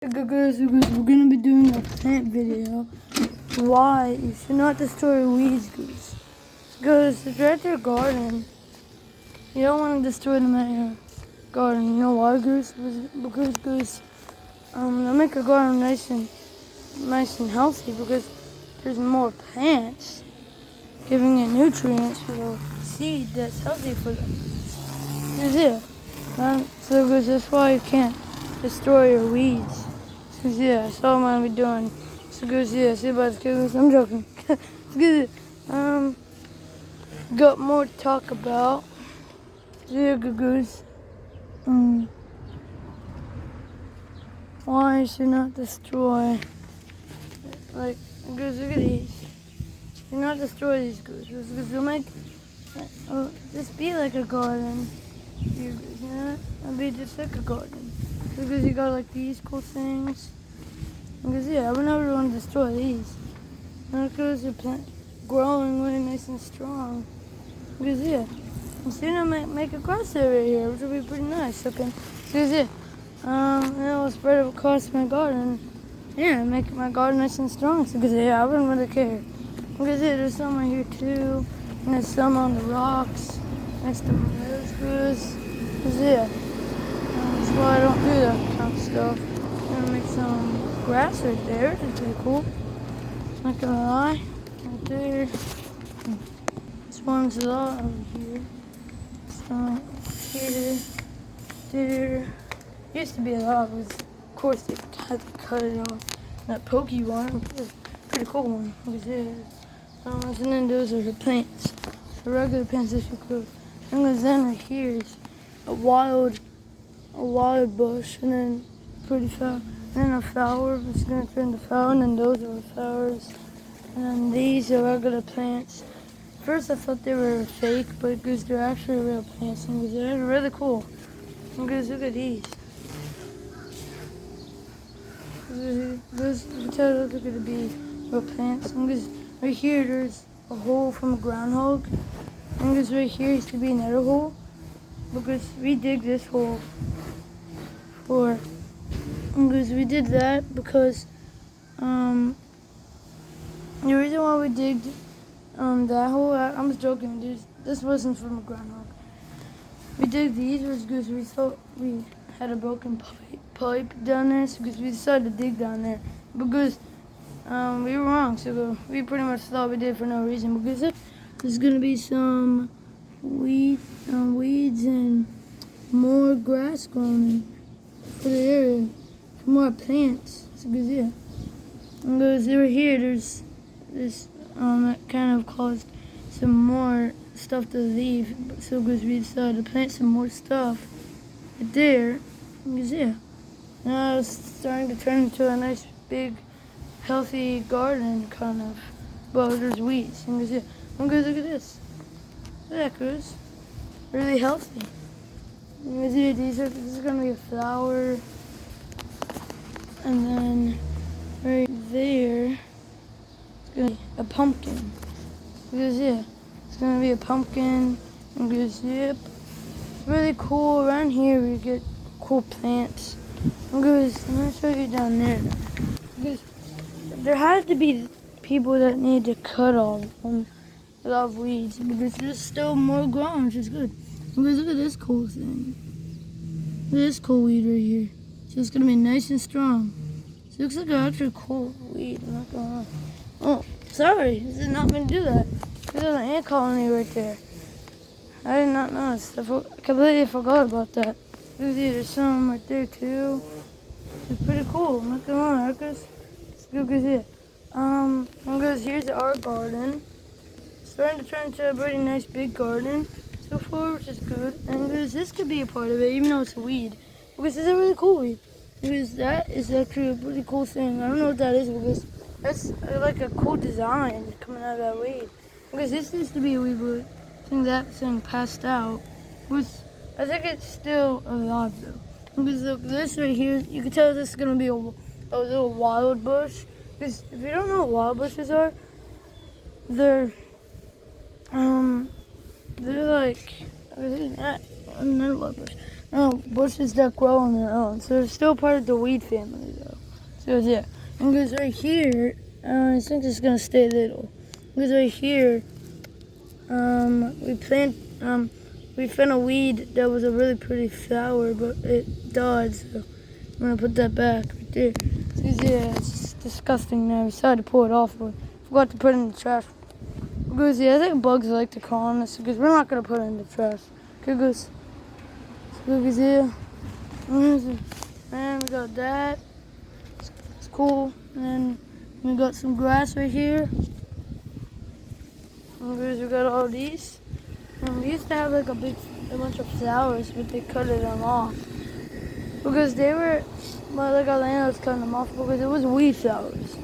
Guys, we're gonna be doing a plant video. Why you should not destroy weeds, Goose. Goose, it's right there, garden. You don't want to destroy them at your garden. You know why, Goose? Because Goose, they'll make a garden nice and healthy because there's more plants giving it nutrients for the seed that's healthy for them. That's it. So Goose, that's why you can't destroy your weeds. Yeah, that's all I'm gonna be doing. So Goose, yeah, see about the Goose. I'm joking. Goose, got more to talk about. Yeah, Goose. Why you should not destroy? Like, Goose, look at these. Do not destroy these Goose. Because they'll make just be like a garden. You know, it'll be just like a garden. Because you got like these cool things. Because yeah, I would never want to destroy these. Because they're growing really nice and strong. Because yeah, and soon I might make a grass area here, which will be pretty nice looking. Because yeah, and it will spread it across my garden. Yeah, make my garden nice and strong. So because yeah, I wouldn't really care. Because yeah, there's some right here too, and there's some on the rocks next to my rose. Because yeah, that's why I don't do that kind of stuff. I'm gonna make some grass right there. That's pretty cool. Not gonna lie, right there. Swarms a lot over here. So here, there. Used to be a lot, but of course they had to cut it off. That pokey one, pretty cool one. Look at this. And then those are the plants, the regular plants that you could. And then right here is a wild bush, and then pretty flower, and then a flower. It's gonna turn to flower, and then those are the flowers, and then these are regular plants. First I thought they were fake, but because they're actually real plants, and they're really cool. Because look at these. Those you tell those are gonna be real plants. And because right here there's a hole from a groundhog, and because right here used to be another hole. Because we dig this hole because we did that because the reason why we digged that hole, I'm just joking, this wasn't from a groundhog. We did these was because we thought we had a broken pipe down there, so because we decided to dig down there. Because we were wrong, so we pretty much thought we did for no reason. Because there's gonna be some weeds and more grass growing for the area, for more plants. So because yeah, and because over here there's this that kind of caused some more stuff to leave. So because we decided to plant some more stuff right there. Because yeah, now it's starting to turn into a nice big healthy garden kind of. But there's weeds. And because yeah, because look at this. Look at that, Cruz. Really healthy. This is gonna be a flower, and then right there it's gonna be a pumpkin. Because yeah, it's gonna be a pumpkin. And because yep, it's really cool. Around here we get cool plants. And because I'm gonna show you down there. Because there has to be people that need to cut all of them. I love weeds because there's still more growing, which is good. Because look at this cool thing. Look at this cool weed right here. So it's gonna be nice and strong. So it looks like an actually cool weed. I'm not gonna lie. Oh, sorry. This is not meant to do that. There's an ant colony right there. I did not notice. I completely forgot about that. There's some right there too. It's pretty cool. I'm not gonna lie, Marcus. It's good to see it. Because here's our garden. Starting to turn into a pretty nice big garden so far, which is good. And because this could be a part of it, even though it's a weed. Because it's a really cool weed. Because that is actually a pretty cool thing. I don't know what that is because that's like a cool design coming out of that weed. Because this used to be a weed, but I think that thing passed out. Which I think it's still alive though. Because look, this right here, you can tell this is going to be a little wild bush. Because if you don't know what wild bushes are, they're like, not wild bush. bushes that grow on their own. So they're still part of the weed family, though. So yeah, and because right here, I think it's gonna stay little. Because right here, we found a weed that was a really pretty flower, but it died. So I'm gonna put that back right there. So yeah, it's disgusting now. We decided to pull it off, but forgot to put it in the trash. Because yeah, I think bugs like to crawl on this because we're not gonna put it in the trash. Okay, goose. Goose here. And we got that. It's cool. And then we got some grass right here. And we got all these. And we used to have like a bunch of flowers, but they cut them off because they were, well, like our landlord's cutting them off because it was weed flowers.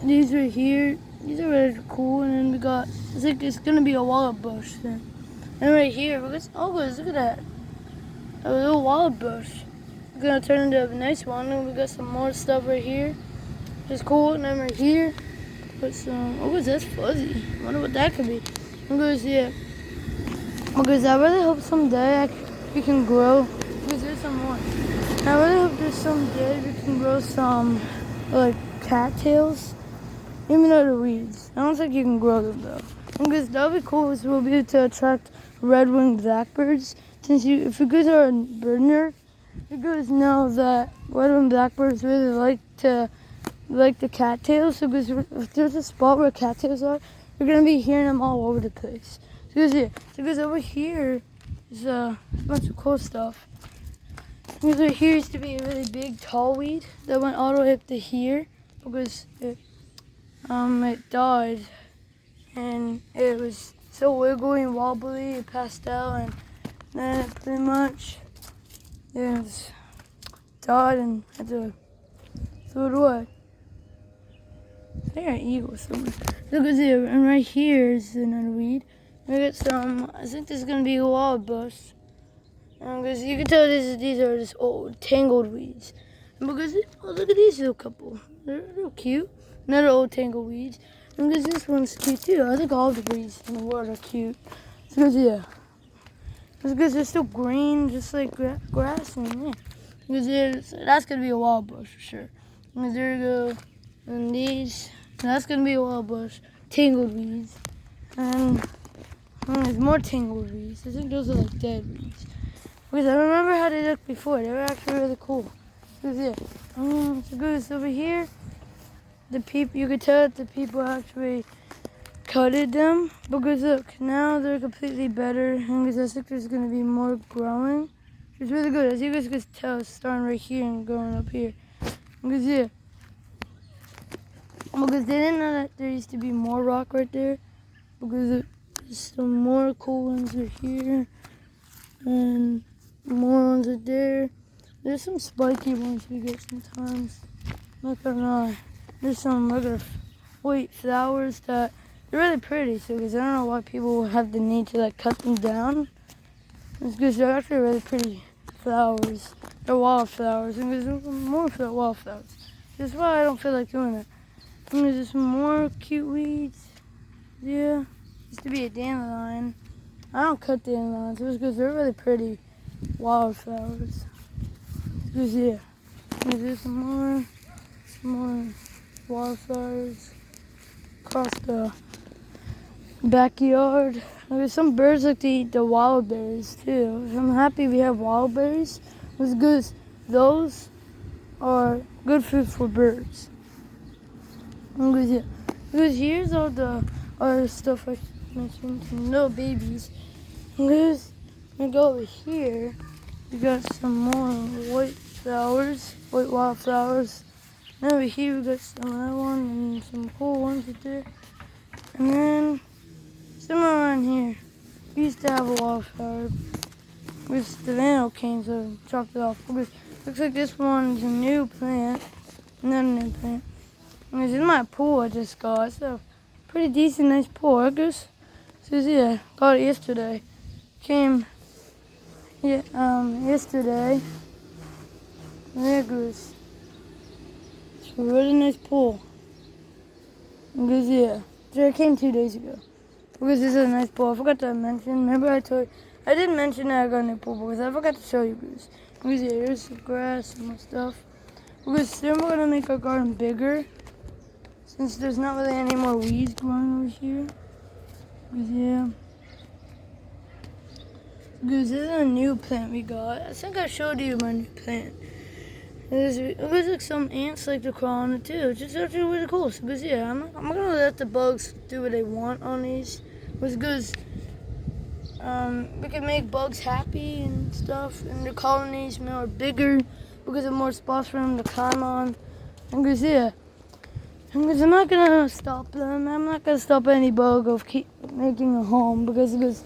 These are here. These are really cool. And then we got, I think it's gonna be a walnut bush then. And right here, because look at that, a little walnut bush. We're gonna turn into a nice one. And we got some more stuff right here. It's cool. And then right here, put some. That's fuzzy. I wonder what that could be. Yeah. Because I really hope someday we can grow. Because there's some more. I really hope there's someday we can grow some like cattails. Even though they're weeds. I don't think you can grow them though. Because that would be cool because we'll be able to attract red-winged blackbirds. Since if you guys are a bird nerd, you guys know that red-winged blackbirds really like the cattails. So because if there's a spot where cattails are, you're gonna be hearing them all over the place. Because over here is a bunch of cool stuff. Because right here used to be a really big tall weed that went all the way up to here because it died and it was so wiggly and wobbly and pastel, and then it pretty much died and had to throw it away. There are eagles somewhere. Look at here, and right here is another weed. We got some, I think this is going to be a wild bush. Because you can tell these are just old, tangled weeds. And because, look at these little couple. They're cute. Another old tangled weeds. And because this one's cute too. I think all the weeds in the world are cute. So yeah. Because they're still green, just like grass. And yeah. Because that's going to be a wild bush for sure. And there you go. And these, that's going to be a wild bush. Tangled weeds. And there's more tangled weeds. I think those are like dead weeds. Because I remember how they looked before. They were actually really cool. Because yeah. So good. Over here, you could tell that the people actually cutted them. Because look, now they're completely better. And because I think there's going to be more growing. It's really good. As you guys can tell, it's starting right here and going up here. Because yeah. Because they didn't know that there used to be more rock right there. Because there's some more cool ones right here. And more ones right there. There's some spiky ones we get sometimes. Look at that. There's some regular white flowers that they're really pretty. So because I don't know why people would have the need to like cut them down. It's because they're actually really pretty flowers. They're wildflowers. And there's more wildflowers. That's why I don't feel like doing it. And there's some more cute weeds. Yeah. Used to be a dandelion. I don't cut dandelions. It was because they're really pretty wildflowers. Because yeah. There's some more wildflowers across the backyard. There's some birds like to eat the wild berries too. So I'm happy we have wild berries. It's because those are good food for birds. Because here's all the other stuff I mentioned, some little babies. Because we go over here, we got some more white wildflowers. And over here we got some other one and some cool ones right there. And then somewhere around here, we used to have a wildflower. With the vandal came, so chopped it off. Because looks like this one's a new plant, another new plant. And it's in my pool I just got. It's a pretty decent, nice pool. I guess. So yeah, got it yesterday. Came yesterday. There it goes. It's a really nice pool. Because yeah, so it came 2 days ago. Because this is a nice pool. I forgot to mention. Remember I I did mention that I got a new pool because I forgot to show you guys. Because yeah, here's some grass and more stuff. Because then we're gonna make our garden bigger, since there's not really any more weeds growing over here. Because yeah. Because this is a new plant we got. I think I showed you my new plant. It looks like some ants like to crawl on it too. It's just actually really cool. Because yeah, I'm not gonna let the bugs do what they want on these. Because we can make bugs happy and stuff, and the colonies more bigger because of more spots for them to climb on. And because yeah, because I'm not gonna stop them. I'm not gonna stop any bug of keep making a home because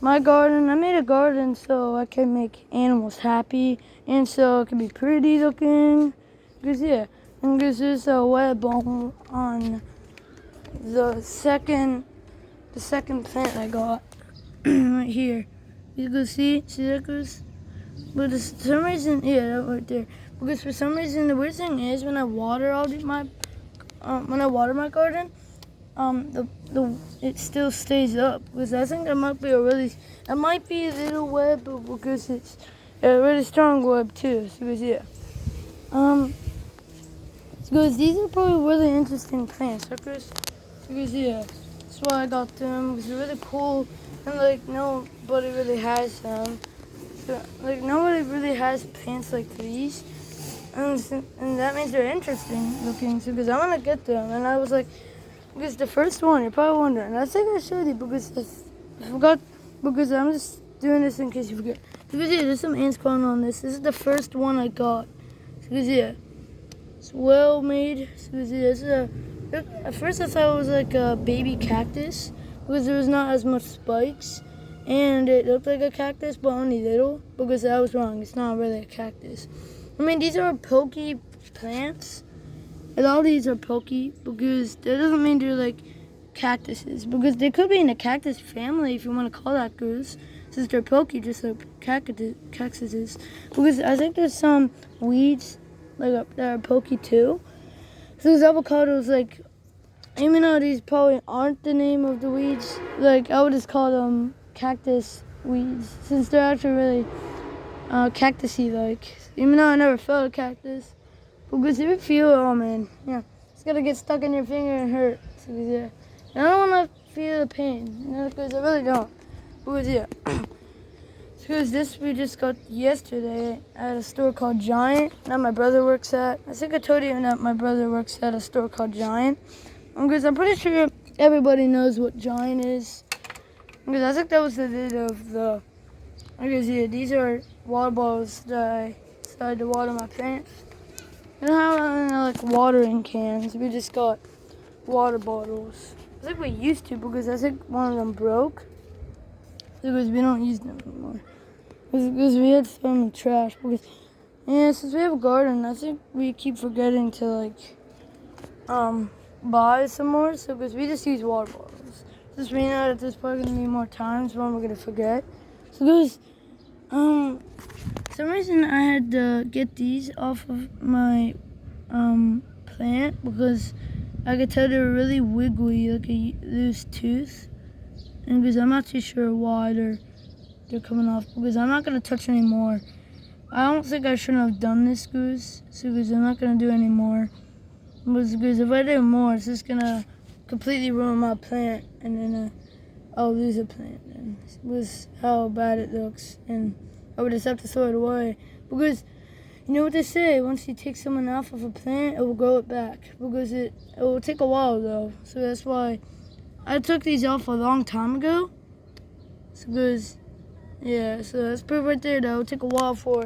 my garden, I made a garden so I can make animals happy and so it can be pretty looking. Because yeah, and because there's a web on the second plant I got right here. You can see that goes. But for some reason, yeah, that right there. Because for some reason, the weird thing is when I water my garden, it still stays up. Because I think that might be a little web, but because it's a really strong web too. So because yeah, because these are probably really interesting plants, because yeah, that's why I got them. Because they're really cool, and like nobody really has them. So, like nobody really has plants like these, and that means they're interesting looking. So because I want to get them, and I was like, because the first one, you're probably wondering. I think I showed you because I forgot. Because I'm just doing this in case you forget. Because yeah, there's some ants crawling on this. This is the first one I got. Because yeah, it's well made. Because yeah, this is at first I thought it was like a baby cactus because there was not as much spikes. And it looked like a cactus, but only little, because I was wrong. It's not really a cactus. I mean, these are pokey plants. And all these are pokey, because that doesn't mean they're like cactuses. Because they could be in the cactus family, if you want to call that goose, since they're pokey, just like cactuses. Because I think there's some weeds that are pokey too. So these avocados, like, even though these probably aren't the name of the weeds, like, I would just call them cactus weeds, since they're actually really cactusy like. Even though I never felt a cactus, because if you feel it, oh man, yeah, it's gonna get stuck in your finger and hurt. So yeah, and I don't want to feel the pain, because I really don't. Because yeah, because this we just got yesterday at a store called Giant that my brother works at. I think I told you that my brother works at a store called Giant, because I'm pretty sure everybody knows what Giant is. Because I think that was the lid of the. Because yeah, these are water bottles that I decided to water my plants. You know how like watering cans? We just got water bottles. I think we used to, because I think one of them broke. Because we don't use them anymore. Because we had to throw them in the trash. Because yeah, since we have a garden, I think we keep forgetting to like buy some more. So because we just use water bottles. Just we know that there's probably gonna be more times when we're gonna forget. So there's some reason I had to get these off of my plant, because I could tell they were really wiggly, like a loose tooth. And because I'm not too sure why they're coming off, because I'm not gonna touch anymore. I don't think I shouldn't have done this, Goose. So because I'm not gonna do any more. Because if I do more, it's just gonna completely ruin my plant, and then I'll lose a plant. And with how bad it looks, and I would just have to throw it away. Because you know what they say, once you take someone off of a plant, it will grow it back. Because it will take a while though. So that's why I took these off a long time ago. So because yeah, so that's proof right there though. It'll take a while for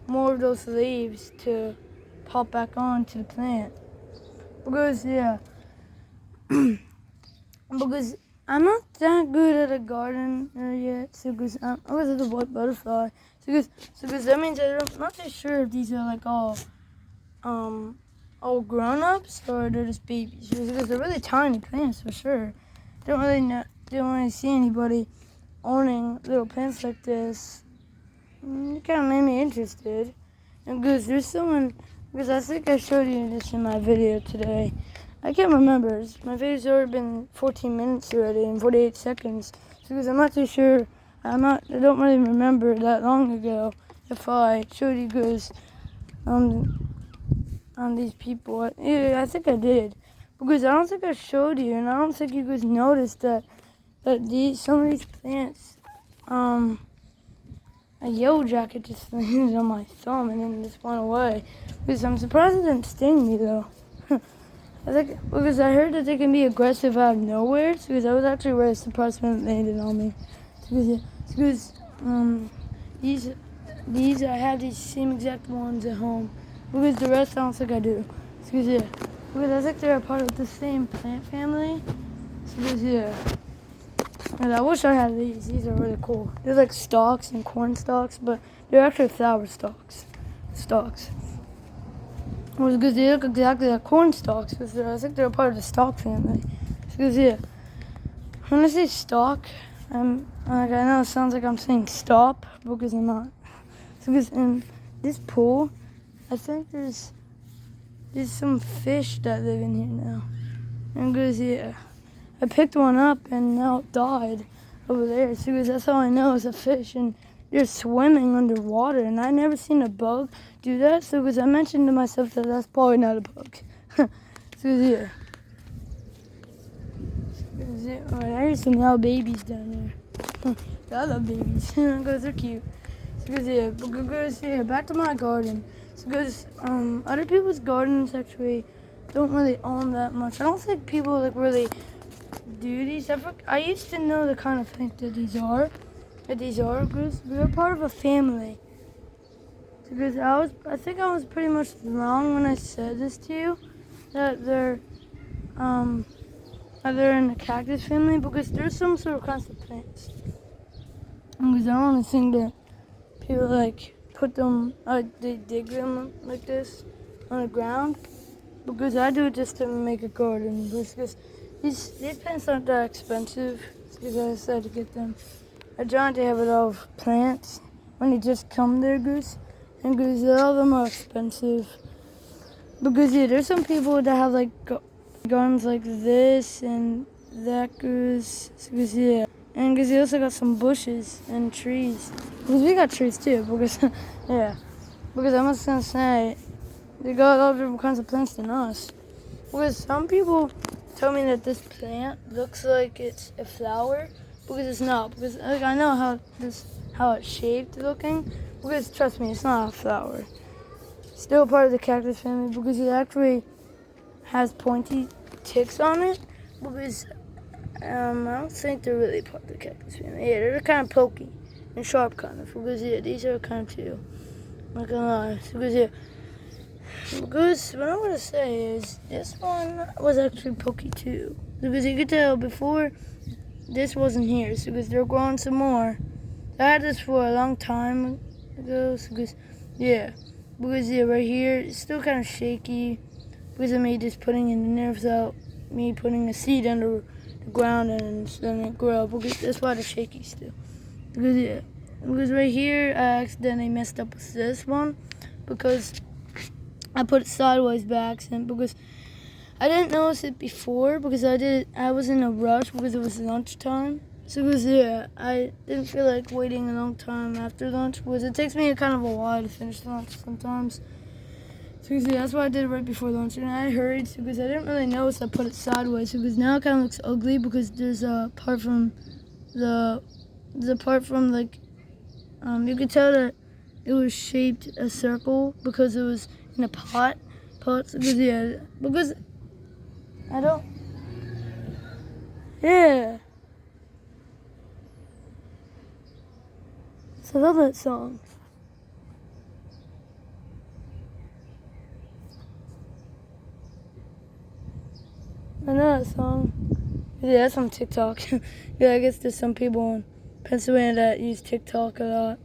more of those leaves to pop back onto the plant. Because yeah. Because I'm not that good at a garden yet, so because I was at the white butterfly, so because that means I'm not too sure if these are like all grown-ups or they're just babies, because they're really tiny plants for sure. Don't really see anybody owning little plants like this. It kind of made me interested, and because there's someone, because I think I showed you this in my video today. I can't remember. My video's already been 14 minutes already and 48 seconds. So because I'm not too sure. I don't really remember that long ago if I showed you guys on these people. Yeah, I think I did. Because I don't think I showed you, and I don't think you guys noticed that some of these plants, a yellow jacket just landed on my thumb and then just went away. Because I'm surprised it didn't sting me though. I think because I heard that they can be aggressive out of nowhere. So because I was actually really surprised when it landed on me. Because these I have these same exact ones at home. Because the rest I don't think I do. Because I think they're a part of the same plant family. Because and I wish I had these. These are really cool. They're like stalks and corn stalks, but they're actually flower stalks. Because they look exactly like corn stalks. Because I think they're a part of the stalk family. Because when I say stalk, I know it sounds like I'm saying stop, because I'm not. Because in this pool, I think there's some fish that live in here now. And because I picked one up and now it died over there. So because that's how I know it's a fish, and they're swimming underwater, and I never seen a bug do that. So because I mentioned to myself that that's probably not a bug. So I hear some little babies down there. I love babies because they're cute. Because back to my garden. Because other people's gardens actually don't really own that much. I don't think people like really do these. I used to know the kind of thing that these are. Because we're part of a family. Because I think I was pretty much wrong when I said this to you, that they're in the cactus family, because there's some sort of kinds of plants. Because I don't want to think that people like put them, they dig them like this on the ground. Because I do it just to make a garden. Because these plants aren't that expensive. Because I decided to get them. I tried to have a lot of plants when they just come there, Goose. And Goose, a lot of them are expensive. Because there's some people that have like gardens like this and that, Goose. Because and because they also got some bushes and trees. Because we got trees too. Because Because I'm just gonna say they got a lot of different kinds of plants than us. Because some people tell me that this plant looks like it's a flower, because it's not. Because like, I know how it's shaped looking. Because trust me, it's not a flower. It's still part of the cactus family, because it actually has pointy ticks on it. Because I don't think they're really part of the cactus family. Yeah, they're kind of pokey and sharp kind of. Because these are kind of too. I'm not gonna lie. Because what I want to say is this one was actually pokey too. Because you could tell before this wasn't here. So because they're growing some more. I had this for a long time ago. So because right here it's still kind of shaky. Because of me just putting it in there without me putting a seed under the ground and letting it grow. Because that's why it's shaky still. Because right here I accidentally messed up with this one. Because I put it sideways by accident, because I didn't notice it before, because I was in a rush because it was lunchtime. So because I didn't feel like waiting a long time after lunch, because it takes me kind of a while to finish lunch sometimes. So that's why I did it right before lunch, and I hurried because I didn't really notice I put it sideways. Because now it kind of looks ugly, because there's a part from like you could tell that it was shaped a circle because it was in a pot. Because I don't. Yeah. So I love that song. I know that song. Yeah, that's on TikTok. Yeah, I guess there's some people in Pennsylvania that use TikTok a lot.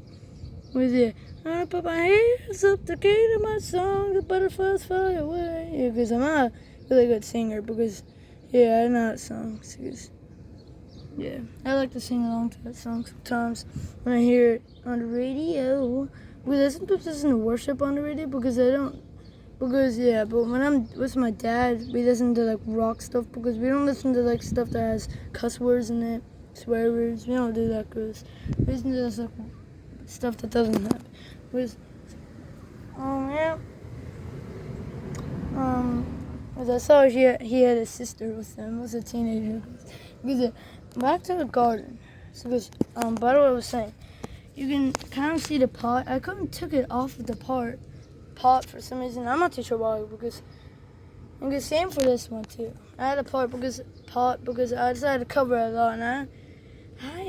I put my hands up the key to my song, the butterflies fly away. Yeah, because I'm not a really good singer, because, I know that song. I like to sing along to that song sometimes when I hear it on the radio. Because I sometimes listen to worship on the radio, but when I'm with my dad, we listen to, like, rock stuff, because we don't listen to, like, stuff that has cuss words in it. swear words. We don't do that because it's just like stuff that doesn't happen. Because, yeah. As I saw, he had a sister with him. Was a teenager. Because back to the garden. So, because, by the way, I was saying, you can kind of see the pot. I couldn't took it off of the pot for some reason. I'm not too sure why. Because same for this one too. I had a pot because I decided to cover it a lot, and I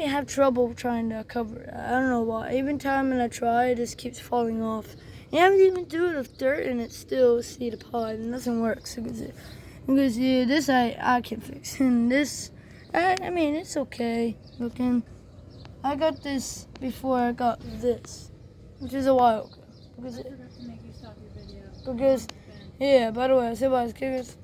have trouble trying to cover it. I don't know why. Even time when I try, it just keeps falling off. You haven't even do it with dirt, and it still see the pot, and nothing works. Because yeah, this I can fix, and this I mean it's okay looking. I got this before I got this, which is a while ago. I forgot to make you stop your video. Because yeah. By the way, I said bye, kickers.